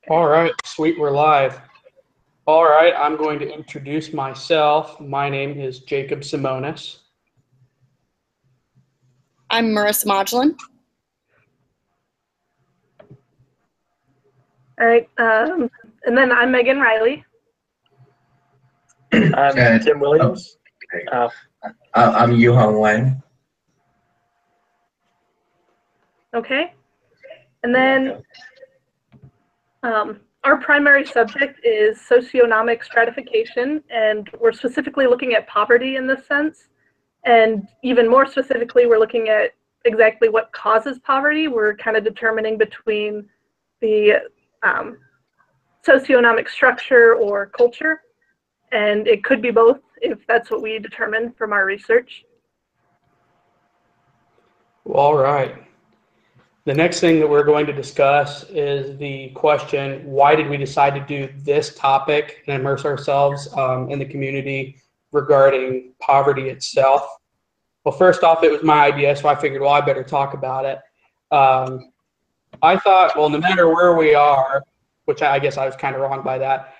All right, sweet, we're live. All right, I'm going to introduce myself. My name is Jacob Simonis. I'm Marissa Modulin. All right, and then I'm Megan Riley. I'm Tim Williams. I'm Yuhong Wang. Okay, and then our primary subject is socioeconomic stratification, and we're specifically looking at poverty in this sense. And even more specifically, we're looking at exactly what causes poverty. We're kind of determining between the socioeconomic structure or culture, and it could be both if that's what we determine from our research. All right. The next thing that we're going to discuss is the question, why did we decide to do this topic and immerse ourselves in the community regarding poverty itself? Well, first off, it was my idea, so I figured, well, I better talk about it. I thought, well, no matter where we are, which I guess I was kind of wrong by that,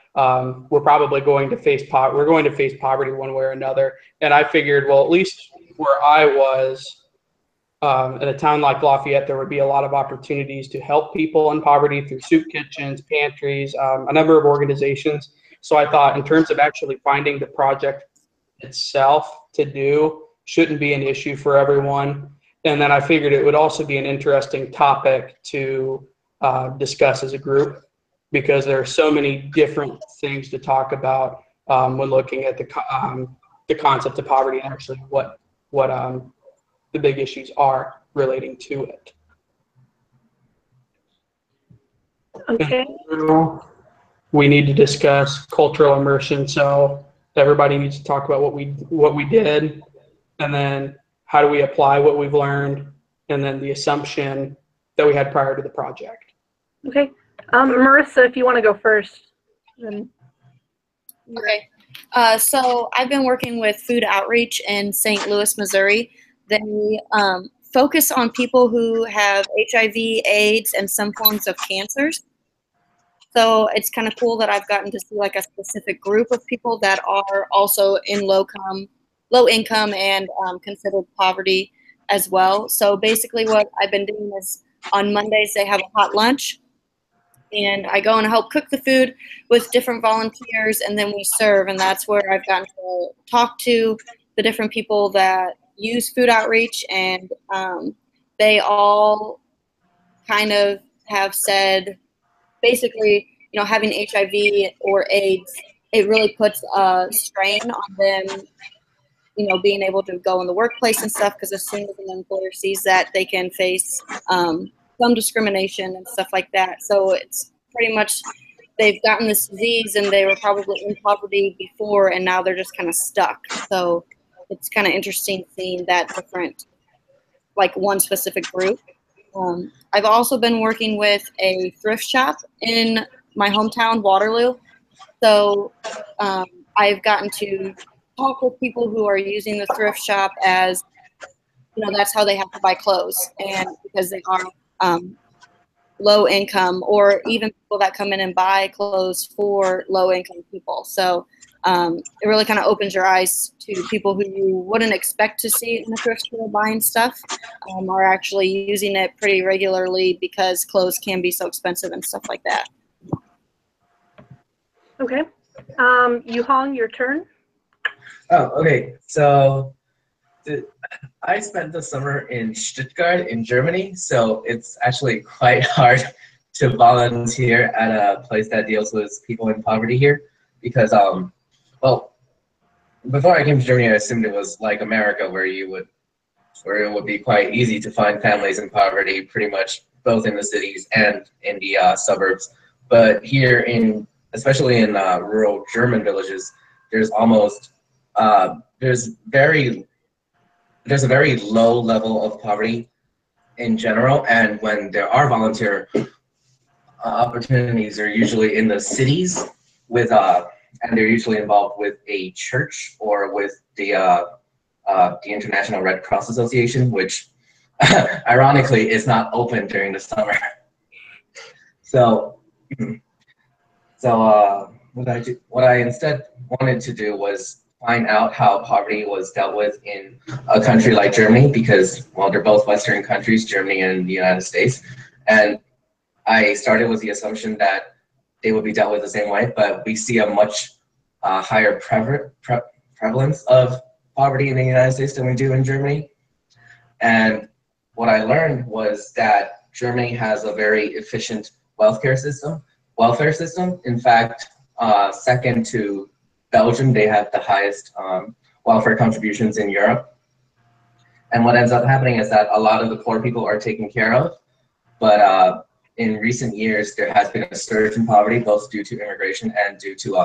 we're probably going to face poverty one way or another. And I figured, well, at least where I was, in a town like Lafayette, there would be a lot of opportunities to help people in poverty through soup kitchens, pantries, a number of organizations. So I thought in terms of actually finding the project itself to do shouldn't be an issue for everyone. And then I figured it would also be an interesting topic to discuss as a group, because there are so many different things to talk about when looking at the concept of poverty and actually what the big issues are relating to it. Okay. We need to discuss cultural immersion, so everybody needs to talk about what we did, and then how do we apply what we've learned, and then the assumption that we had prior to the project. Okay. Marissa, if you want to go first. Then. Okay. So I've been working with food outreach in St. Louis, Missouri. They focus on people who have HIV, AIDS, and some forms of cancers. So it's kind of cool that I've gotten to see like a specific group of people that are also in low income and considered poverty as well. So basically what I've been doing is on Mondays they have a hot lunch, and I go and help cook the food with different volunteers, and then we serve, and that's where I've gotten to talk to the different people that use food outreach, and they all kind of have said basically, you know, having HIV or AIDS, it really puts a strain on them, you know, being able to go in the workplace and stuff, because as soon as an employer sees that, they can face some discrimination and stuff like that. So it's pretty much they've gotten this disease and they were probably in poverty before, and now they're just kind of stuck. So it's kind of interesting seeing that different, like one specific group. I've also been working with a thrift shop in my hometown, Waterloo. So I've gotten to talk with people who are using the thrift shop as, you know, that's how they have to buy clothes, and because they are low income, or even people that come in and buy clothes for low income people. So it really kind of opens your eyes to people who you wouldn't expect to see in a thrift store buying stuff, are actually using it pretty regularly because clothes can be so expensive and stuff like that. Okay. Yuhong, your turn. Oh, okay. So I spent the summer in Stuttgart in Germany, so it's actually quite hard to volunteer at a place that deals with people in poverty here, because well, before I came to Germany, I assumed it was like America, where it would be quite easy to find families in poverty, pretty much both in the cities and in the suburbs. But here, especially in rural German villages, there's a very low level of poverty in general, and when there are volunteer opportunities, they're usually in the cities and they're usually involved with a church or with the International Red Cross Association, which ironically is not open during the summer. So what I instead wanted to do was find out how poverty was dealt with in a country like Germany, because, well, they're both Western countries, Germany and the United States. And I started with the assumption that they would be dealt with the same way, but we see a much higher prevalence of poverty in the United States than we do in Germany. And what I learned was that Germany has a very efficient welfare system. In fact, second to Belgium, they have the highest welfare contributions in Europe. And what ends up happening is that a lot of the poor people are taken care of, but in recent years, there has been a surge in poverty, both due to immigration and due to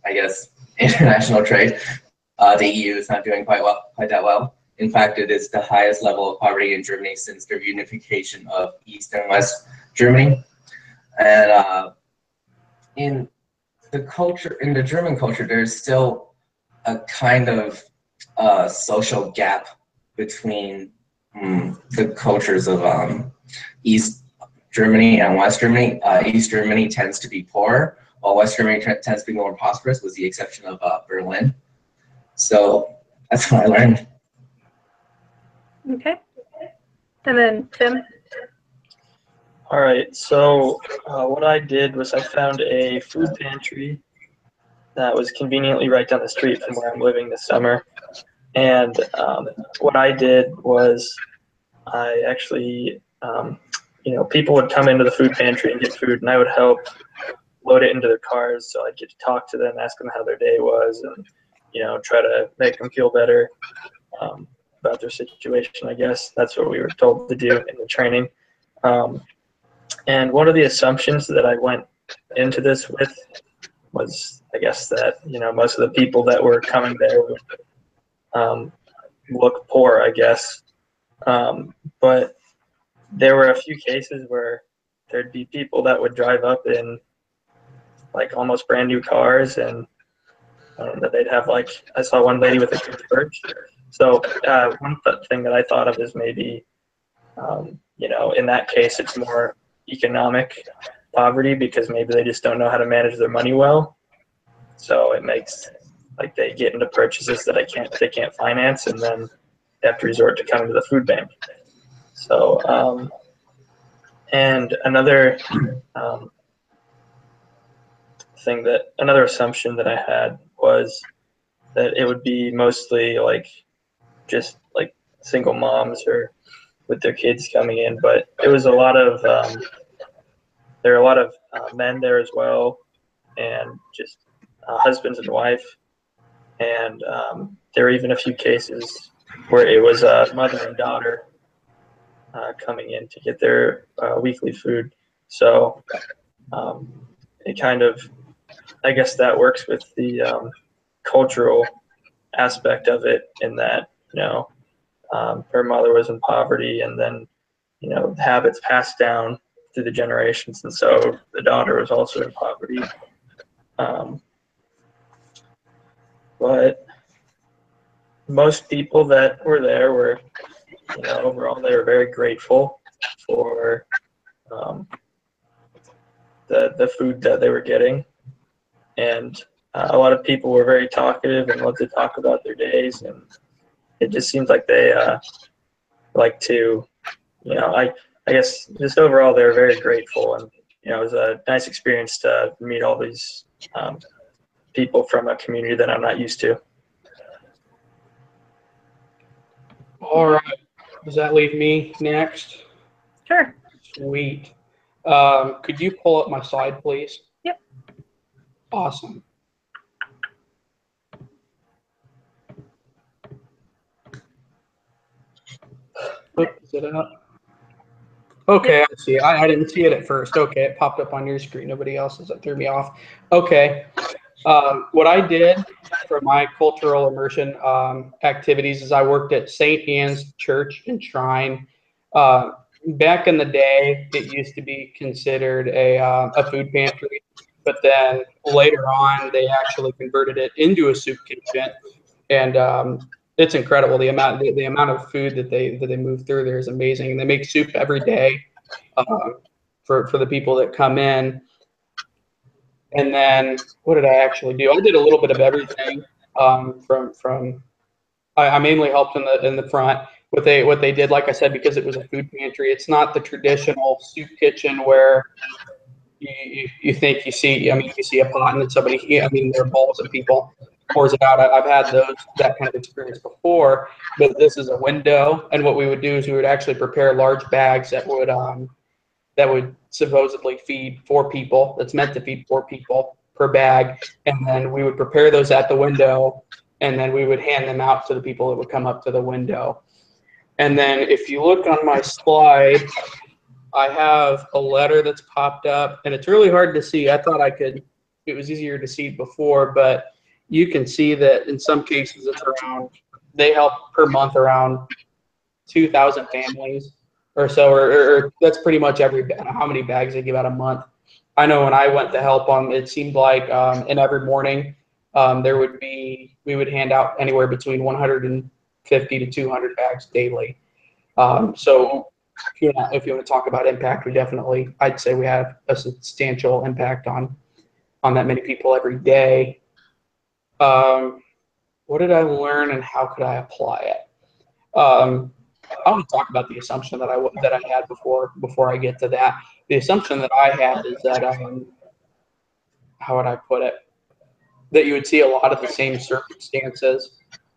I guess, international trade. The EU is not doing quite that well. In fact, it is the highest level of poverty in Germany since their unification of East and West Germany. And in the German culture, there's still a kind of social gap between the cultures of East Germany and West Germany. East Germany tends to be poorer, while West Germany tends to be more prosperous, with the exception of Berlin. So that's what I learned. Okay. And then Tim? All right, so what I did was I found a food pantry that was conveniently right down the street from where I'm living this summer. And what I did was I actually, people would come into the food pantry and get food, and I would help load it into their cars. So I'd get to talk to them, ask them how their day was, and, try to make them feel better about their situation, I guess. That's what we were told to do in the training. And one of the assumptions that I went into this with was, I guess, that, most of the people that were coming there would look poor, I guess. But there were a few cases where there'd be people that would drive up in like almost brand new cars, and that they'd have, like, I saw one lady with a good perch. So one thing that I thought of is maybe, in that case, it's more economic poverty, because maybe they just don't know how to manage their money well. So it makes, like, they get into purchases that they can't finance, and then they have to resort to coming to the food bank. So, and another another assumption that I had was that it would be mostly just single moms or with their kids coming in, but it was a lot of there are a lot of men there as well, and just husbands and wife, and there were even a few cases where it was a mother and daughter coming in to get their weekly food. So it kind of, I guess that works with the cultural aspect of it, in that, her mother was in poverty, and then, habits passed down through the generations, and so the daughter was also in poverty. But most people that were there were, overall, they were very grateful for the food that they were getting. And a lot of people were very talkative and loved to talk about their days, and it just seems like they like to, I guess just overall they were very grateful, and it was a nice experience to meet all these people from a community that I'm not used to. All right. Does that leave me next? Sure. Sweet. Could you pull up my slide, please? Yep. Awesome. Is it up? Okay, I see. I didn't see it at first. Okay, it popped up on your screen. Nobody else's. That threw me off. Okay. What I did for my cultural immersion activities is I worked at St. Anne's Church and Shrine. Back in the day, it used to be considered a food pantry, but then later on, they actually converted it into a soup kitchen, and it's incredible. The amount of food that they move through there is amazing. And they make soup every day for the people that come in. And then what did I actually do? I did a little bit of everything. I mainly helped in the front. What they did, like I said, because it was a food pantry, it's not the traditional soup kitchen where you think you see. I mean, you see a pot and then somebody. I mean, there are bowls and people pours it out. I've had that kind of experience before, but this is a window. And what we would do is we would actually prepare large bags that would supposedly feed 4 people. That's meant to feed 4 people per bag, and then we would prepare those at the window, and then we would hand them out to the people that would come up to the window. And then if you look on my slide, I have a letter that's popped up, and it's really hard to see. I thought it was easier to see before, but you can see that in some cases they help per month around 2,000 families or so, or that's pretty much how many bags they give out a month. I know when I went to help them, it seemed like in every morning we would hand out anywhere between 150 to 200 bags daily. So if you want to talk about impact, I'd say we have a substantial impact on that many people every day. What did I learn and how could I apply it? I want to talk about the assumption that I had before I get to that. The assumption that I had is that how would I put it? That you would see a lot of the same circumstances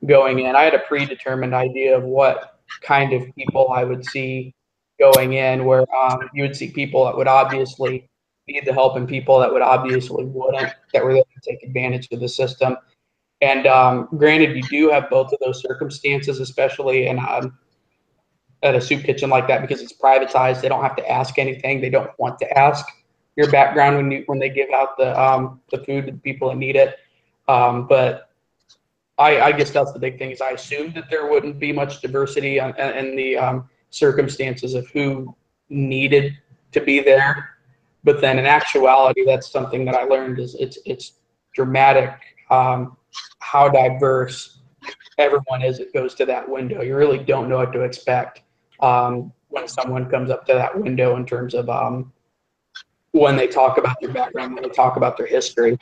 going in. I had a predetermined idea of what kind of people I would see going in, where you would see people that would obviously need the help and people that would obviously wouldn't, that were there to take advantage of the system. And granted, you do have both of those circumstances, especially in at a soup kitchen like that, because it's privatized. They don't have to ask anything. They don't want to ask your background when they give out the food to the people that need it. But I guess that's the big thing, is I assumed that there wouldn't be much diversity in the circumstances of who needed to be there. But then in actuality, that's something that I learned is it's dramatic how diverse everyone is that goes to that window. You really don't know what to expect when someone comes up to that window in terms of when they talk about their background, when they talk about their history.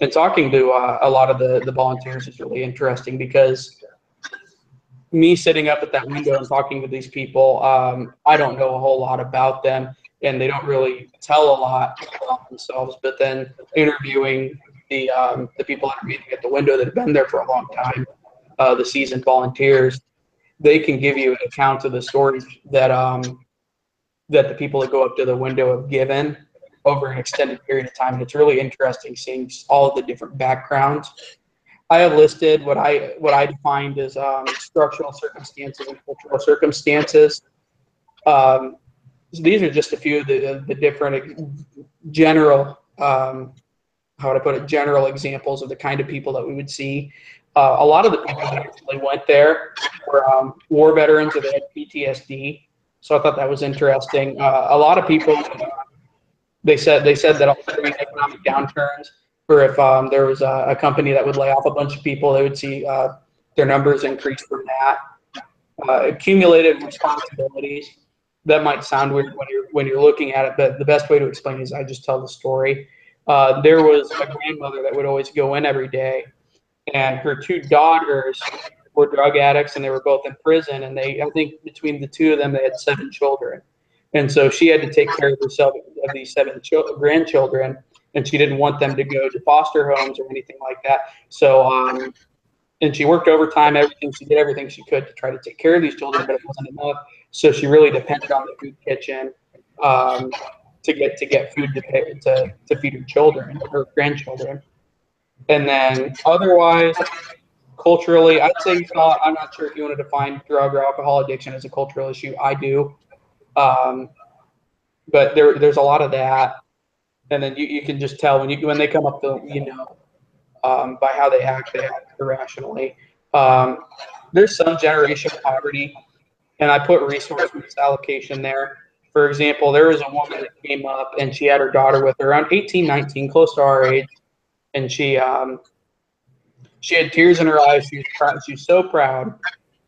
And talking to a lot of the volunteers is really interesting, because me sitting up at that window and talking to these people, I don't know a whole lot about them, and they don't really tell a lot about themselves. But then interviewing the people that are meeting at the window that have been there for a long time, the seasoned volunteers, they can give you an account of the stories that the people that go up to the window have given over an extended period of time. And it's really interesting seeing all of the different backgrounds. I have listed what I defined as structural circumstances and cultural circumstances. So these are just a few of the different general, how would I put it, general examples of the kind of people that we would see. A lot of the people that actually went there were war veterans, or they had PTSD. So I thought that was interesting. A lot of people, they said that during economic downturns, or if there was a company that would lay off a bunch of people, they would see their numbers increase from that. Accumulated responsibilities. That might sound weird when you're looking at it, but the best way to explain it is I just tell the story. There was a grandmother that would always go in every day, and her 2 daughters were drug addicts, and they were both in prison. And I think between the 2 of them, they had 7 children. And so she had to take care of herself, of these 7 grandchildren, and she didn't want them to go to foster homes or anything like that. So, and she worked overtime, she did everything she could to try to take care of these children, but it wasn't enough. So she really depended on the food kitchen to get food to feed her children, her grandchildren. And then otherwise, culturally, I'd say I'm not sure if you want to define drug or alcohol addiction as a cultural issue. I do. But there's a lot of that. And then you can just tell when they come up to, by how they act irrationally. There's some generational poverty, and I put resource misallocation there. For example, there was a woman that came up, and she had her daughter with her, around 18, 19, close to our age, and she had tears in her eyes. She was proud. She was so proud,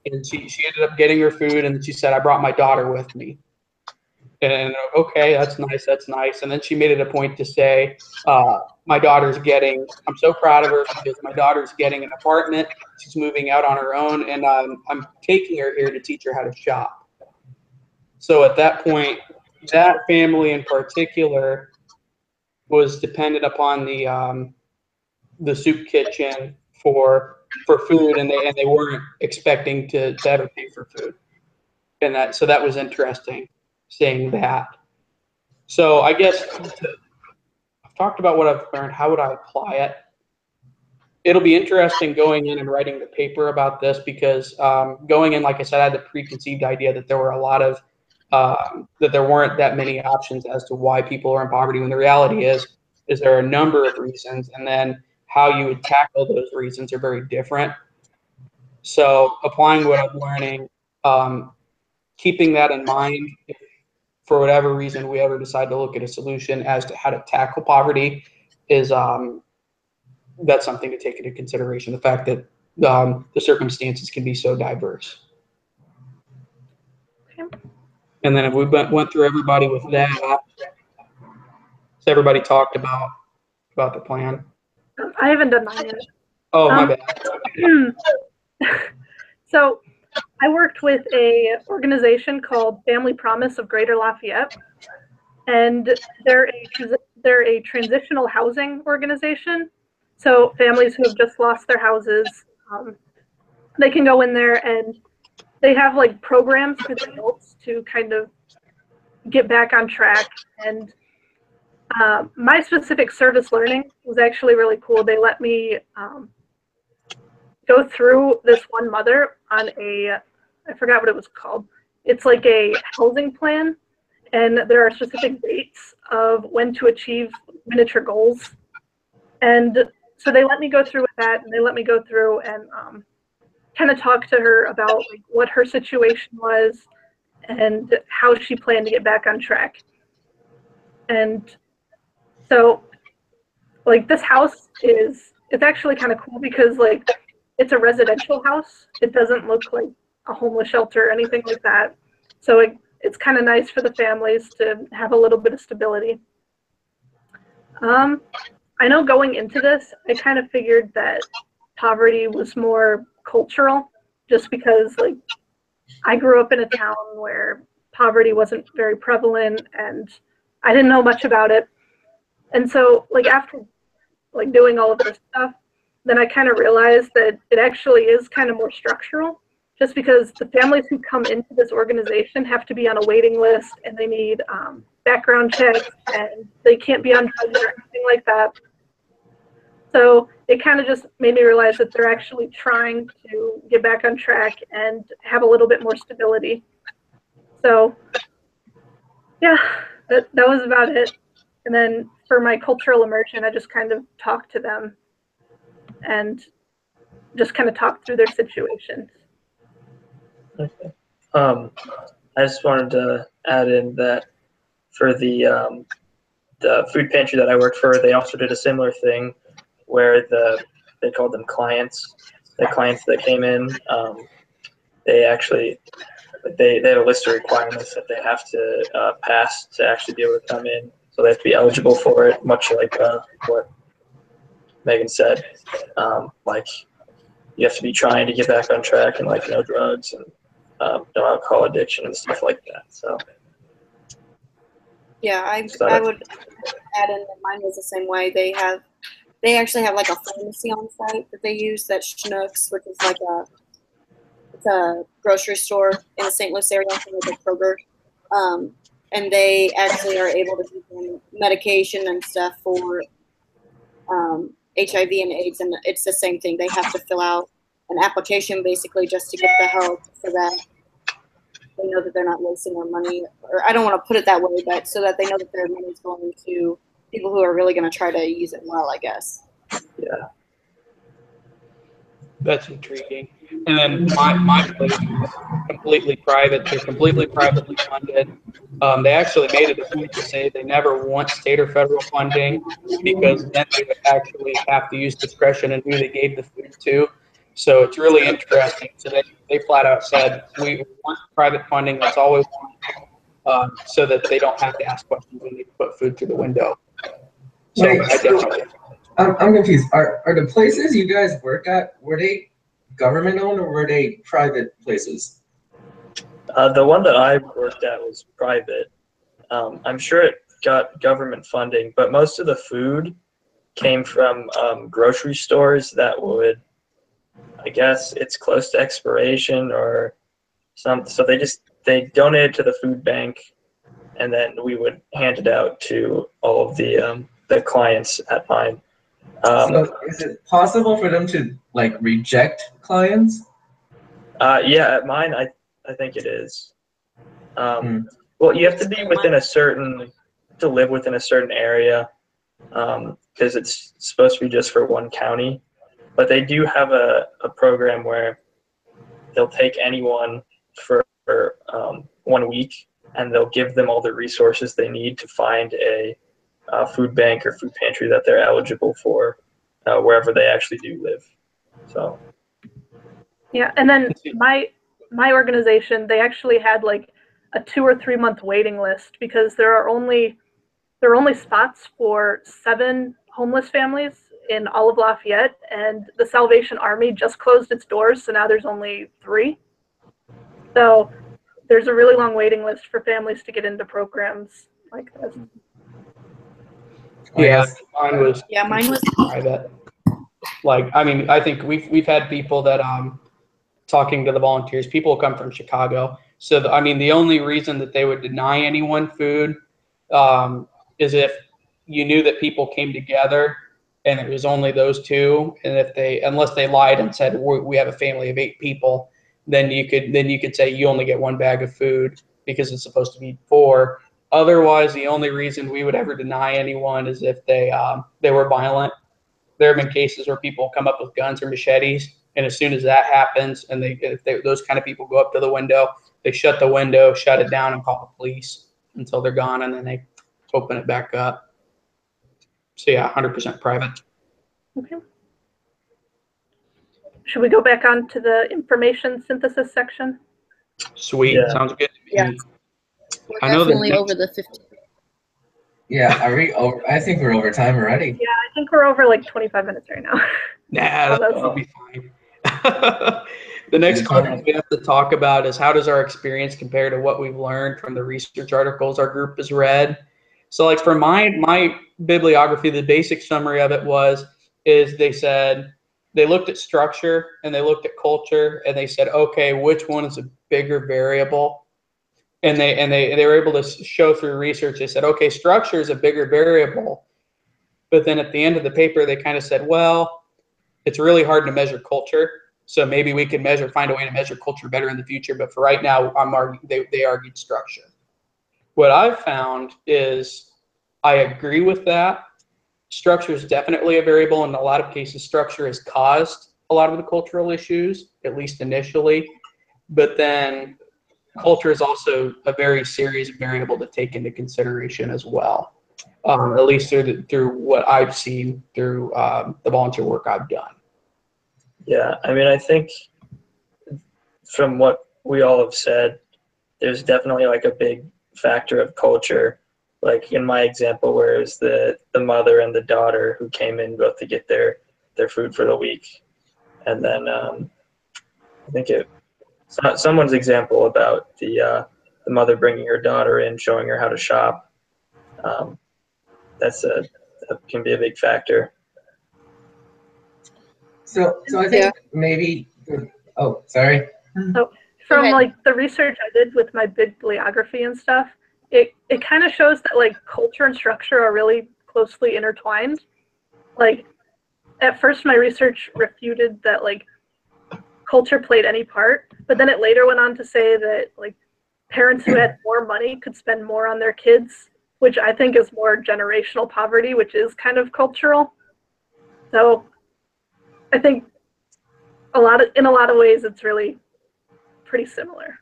and she ended up getting her food, and she said, "I brought my daughter with me." And okay, that's nice, that's nice. And then she made it a point to say, my daughter's getting, I'm so proud of her because my daughter's getting an apartment. She's moving out on her own, and I'm taking her here to teach her how to shop. So at that point, that family in particular was dependent upon the soup kitchen for food, and they weren't expecting to ever pay for food. And that was interesting seeing that. So I guess I've talked about what I've learned. How would I apply it? It'll be interesting going in and writing the paper about this because going in, like I said, I had the preconceived idea that there were a lot of that there weren't that many options as to why people are in poverty. When the reality is there are a number of reasons, and then how you would tackle those reasons are very different. So applying what I'm learning, keeping that in mind, if for whatever reason we ever decide to look at a solution as to how to tackle poverty, is that's something to take into consideration. The fact that the circumstances can be so diverse. Okay. And then if we went through everybody with that, so everybody talked about the plan. I haven't done mine yet. Oh, my bad. So I worked with a organization called Family Promise of Greater Lafayette, and they're a transitional housing organization. So families who have just lost their houses, they can go in there and they have like programs for the adults to kind of get back on track. And my specific service learning was actually really cool. They let me go through this one mother on I forgot what it was called. It's like a housing plan, and there are specific dates of when to achieve miniature goals. And so they let me go through with that, and they let me go through and kind of talk to her about like what her situation was and how she planned to get back on track. And so like this house it's actually kind of cool because like it's a residential house. It doesn't look like a homeless shelter or anything like that. So it's kind of nice for the families to have a little bit of stability. I know going into this, I kind of figured that poverty was more cultural, just because like I grew up in a town where poverty wasn't very prevalent and I didn't know much about it. And so like after like doing all of this stuff, then I kind of realized that it actually is kind of more structural, just because the families who come into this organization have to be on a waiting list, and they need background checks, and they can't be on drugs or anything like that. So it kind of just made me realize that they're actually trying to get back on track and have a little bit more stability. So yeah, that was about it. And then for my cultural immersion, I just kind of talked to them and just kind of talked through their situations. Okay. I just wanted to add in that for the food pantry that I worked for, they also did a similar thing where they called them clients. The clients that came in, they actually they had a list of requirements that they have to pass to actually be able to come in. So they have to be eligible for it, much like what Megan said. Like you have to be trying to get back on track and like no drugs and no alcohol addiction and stuff like that. So yeah, I would add in that mine was the same way. They actually have like a pharmacy on site that they use, that Schnucks, which is like it's a grocery store in the St. Louis area, like a Kroger. And they actually are able to give them medication and stuff for HIV and AIDS, and it's the same thing. They have to fill out an application basically just to get the help, so that they know that they're not wasting their money, or I don't want to put it that way, but so that they know that their money is going to people who are really going to try to use it well, I guess. yeah. That's intriguing. And then my place is completely private. They're completely privately funded. They actually made it a point to say they never want state or federal funding, because then they would actually have to use discretion in who they gave the food to. So it's really interesting. So they flat out said, we want private funding. That's all we want. so that they don't have to ask questions when they put food through the window. So Wait, I definitely. I'm confused. Are the places you guys work at, were they government owned or were they private places? The one that I worked at was private. I'm sure it got government funding, but most of the food came from grocery stores that would, I guess it's close to expiration or some. So they donated to the food bank, and then we would hand it out to all of the clients at mine. So is it possible for them to like reject clients? Yeah, at mine, I think it is. Well, you have to be within to live within a certain area, because it's supposed to be just for one county. But they do have a program where they'll take anyone for 1 week, and they'll give them all the resources they need to find a food bank or food pantry that they're eligible for, wherever they actually do live. So. Yeah, and then my organization, they actually had like a 2 or 3 month waiting list because there are only spots for 7 homeless families in all of Lafayette, and the Salvation Army just closed its doors, so now there's only 3. So there's a really long waiting list for families to get into programs like this. Yeah, mine was private. Like, I mean, I think we've had people that talking to the volunteers, people come from Chicago. So I mean, the only reason that they would deny anyone food is if you knew that people came together and it was only those 2, and unless they lied and said we have a family of 8 people, then you could say you only get 1 bag of food because it's supposed to be 4. Otherwise, the only reason we would ever deny anyone is if they were violent. There have been cases where people come up with guns or machetes, and as soon as that happens, and those kind of people go up to the window, they shut the window, shut it down, and call the police until they're gone, and then they open it back up. So yeah, 100% private. Okay. Should we go back on to the information synthesis section? Sweet, Yeah. sounds good to me. Yeah. We're I know definitely over the 15. Yeah, are we over? I think we're over time already. Yeah, I think we're over like 25 minutes right now. Nah, that'll be fine. The next question we have to talk about is how does our experience compare to what we've learned from the research articles our group has read? So like for my bibliography, the basic summary of it is they looked at structure and they looked at culture and they said, okay, which one is a bigger variable? And they were able to show through research, they said, okay, structure is a bigger variable. But then at the end of the paper, they kind of said, well, it's really hard to measure culture. So maybe we can find a way to measure culture better in the future. But for right now, they argued structure. What I've found is I agree with that. Structure is definitely a variable. In a lot of cases, structure has caused a lot of the cultural issues, at least initially. But then culture is also a very serious variable to take into consideration as well, at least through what I've seen through the volunteer work I've done. Yeah, I mean, I think from what we all have said, there's definitely like a big factor of culture. Like in my example, where it was the mother and the daughter who came in both to get their food for the week, and then I think someone's example about the mother bringing her daughter in, showing her how to shop. That can be a big factor. So I think maybe. Oh, sorry. So from like the research I did with my bibliography and stuff, it kind of shows that like culture and structure are really closely intertwined. Like at first my research refuted that like culture played any part, but then it later went on to say that like parents who had more money could spend more on their kids, which I think is more generational poverty, which is kind of cultural. So I think in a lot of ways it's really pretty similar.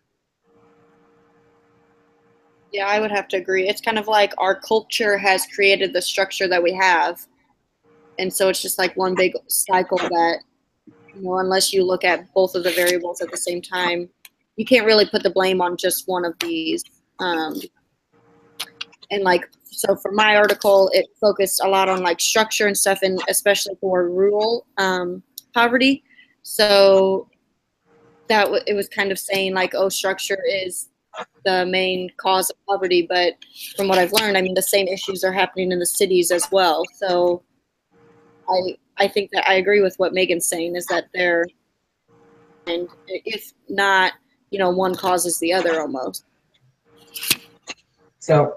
Yeah, I would have to agree. It's kind of like our culture has created the structure that we have. And so it's just like one big cycle that, unless you look at both of the variables at the same time, you can't really put the blame on just one of these. And like, so for my article, it focused a lot on like structure and stuff, and especially for rural poverty. So that it was kind of saying like, oh, structure is the main cause of poverty. But from what I've learned, I mean, the same issues are happening in the cities as well. So I think that I agree with what Megan's saying, is that they're, and if not, you know, one causes the other almost. So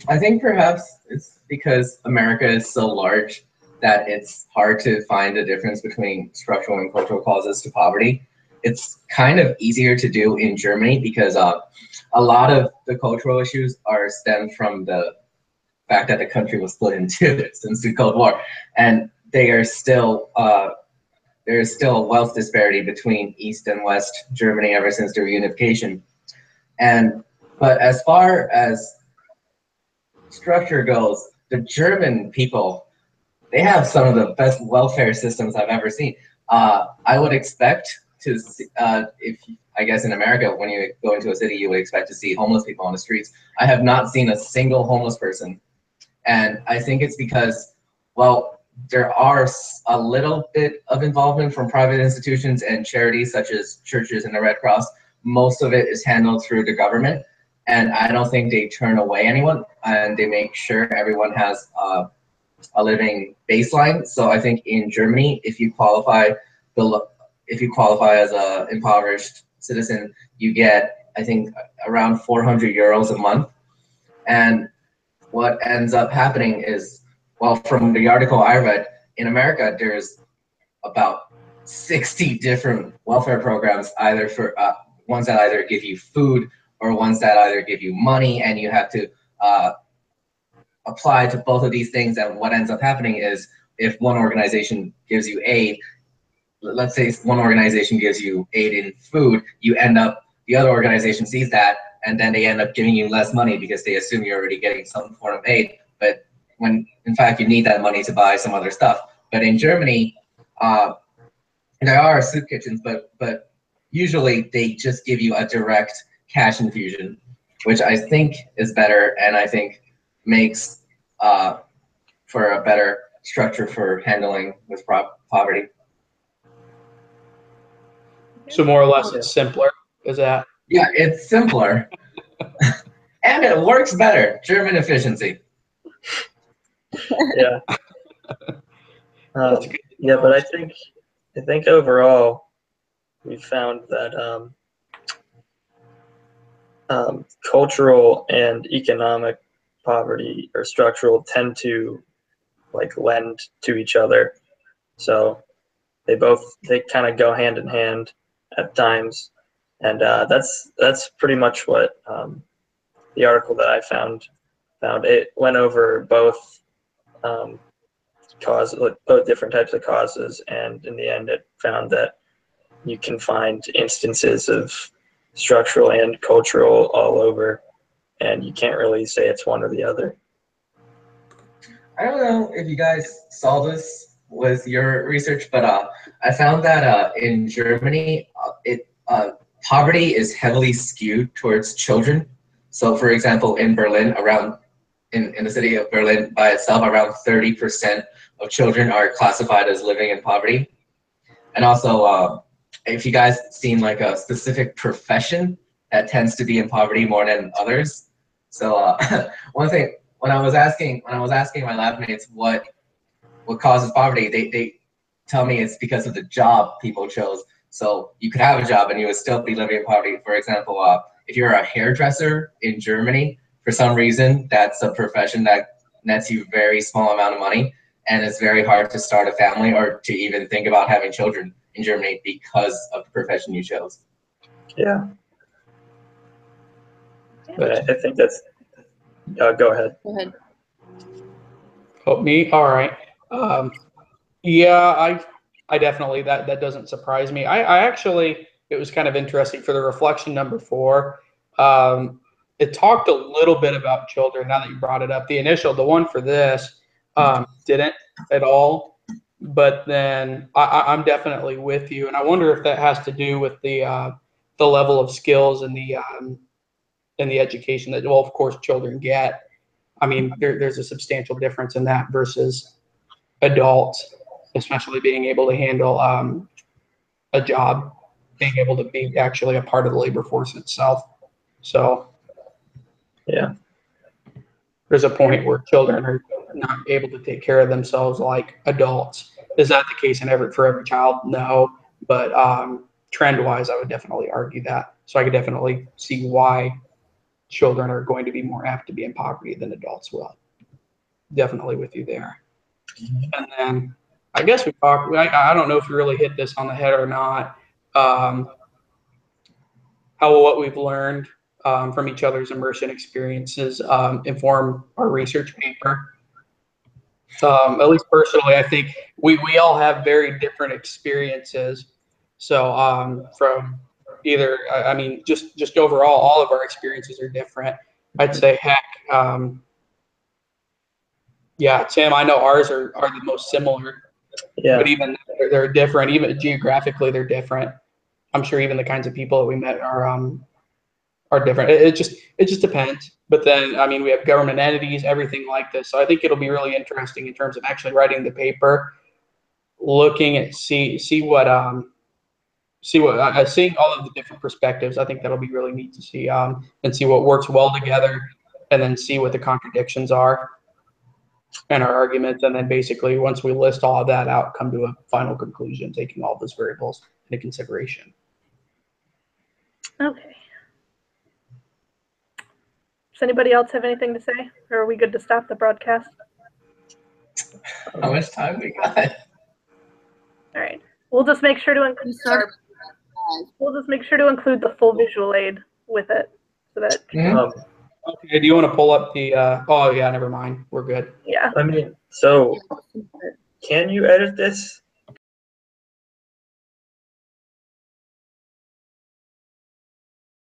I think perhaps it's because America is so large that it's hard to find a difference between structural and cultural causes to poverty. It's kind of easier to do in Germany because a lot of the cultural issues are stemmed from the fact that the country was split in two since the Cold War, and they are still there's still a wealth disparity between East and West Germany ever since the reunification. But as far as structure goes, the German people, they have some of the best welfare systems I've ever seen. I would expect to see, I guess in America, when you go into a city, you would expect to see homeless people on the streets. I have not seen a single homeless person. And I think it's because, well, there are a little bit of involvement from private institutions and charities such as churches and the Red Cross. Most of it is handled through the government. And I don't think they turn away anyone, and they make sure everyone has a living baseline. So I think in Germany, if you qualify as an impoverished citizen, you get, I think, around 400 euros a month. And what ends up happening is, well, from the article I read, in America, there's about 60 different welfare programs, either for ones that either give you food or ones that either give you money, and you have to apply to both of these things. And what ends up happening is, if one organization gives you aid, let's say one organization gives you aid in food, the other organization sees that, and then they end up giving you less money because they assume you're already getting some form of aid, but when in fact you need that money to buy some other stuff. But in Germany, there are soup kitchens, but usually they just give you a direct cash infusion, which I think is better, and I think makes for a better structure for handling with poverty. So more or less, it's simpler. Is that? Yeah, it's simpler, and it works better. German efficiency. Yeah. Yeah, but I think overall we found that cultural and economic poverty or structural tend to like lend to each other. So they kind of go hand in hand at times, and that's pretty much what the article that I found. It went over both both different types of causes, and in the end, it found that you can find instances of structural and cultural all over, and you can't really say it's one or the other. I don't know if you guys saw this with your research, but I found that in Germany, poverty is heavily skewed towards children. So, for example, in Berlin, in the city of Berlin by itself, around 30% of children are classified as living in poverty. And also, if you guys seen like a specific profession that tends to be in poverty more than others. So one thing, when I was asking my lab mates what causes poverty, they tell me it's because of the job people chose. So you could have a job and you would still be living in poverty. For example, if you're a hairdresser in Germany, for some reason, that's a profession that nets you very small amount of money, and it's very hard to start a family or to even think about having children in Germany because of the profession you chose. Yeah. But I think that's, go ahead. Go ahead. Oh, me? All right. Yeah, I definitely, that doesn't surprise me. I actually, it was kind of interesting for the reflection number 4. It talked a little bit about children now that you brought it up. The one for this didn't at all, but then I'm definitely with you. And I wonder if that has to do with the level of skills and in the education that, well, of course, children get. I mean, there's a substantial difference in that versus adults, especially being able to handle a job, being able to be actually a part of the labor force itself. So Yeah. there's a point where children are not able to take care of themselves like adults. Is that the case for every child? No, but trend-wise, I would definitely argue that. So I could definitely see why children are going to be more apt to be in poverty than adults will. Definitely with you there. And then I guess we talked, I don't know if we really hit this on the head or not, how what we've learned from each other's immersion experiences inform our research paper. At least personally, I think we all have very different experiences. So from either, I mean, just overall, all of our experiences are different. I'd say, heck, yeah, Tim, I know ours are the most similar, Yeah. but even they're different. Even geographically, they're different. I'm sure even the kinds of people that we met are different. It just depends. But then, I mean, we have government entities, everything like this. So I think it'll be really interesting in terms of actually writing the paper, looking at seeing all of the different perspectives. I think that'll be really neat to see and see what works well together, and then see what the contradictions are and our arguments, and then basically once we list all of that out, come to a final conclusion, taking all those variables into consideration. Okay. Does anybody else have anything to say, or are we good to stop the broadcast? How much time we got? All right. We'll just make sure to include the full visual aid with it, so that Okay, do you want to pull up the, oh yeah, never mind. We're good. yeah. I mean, so can you edit this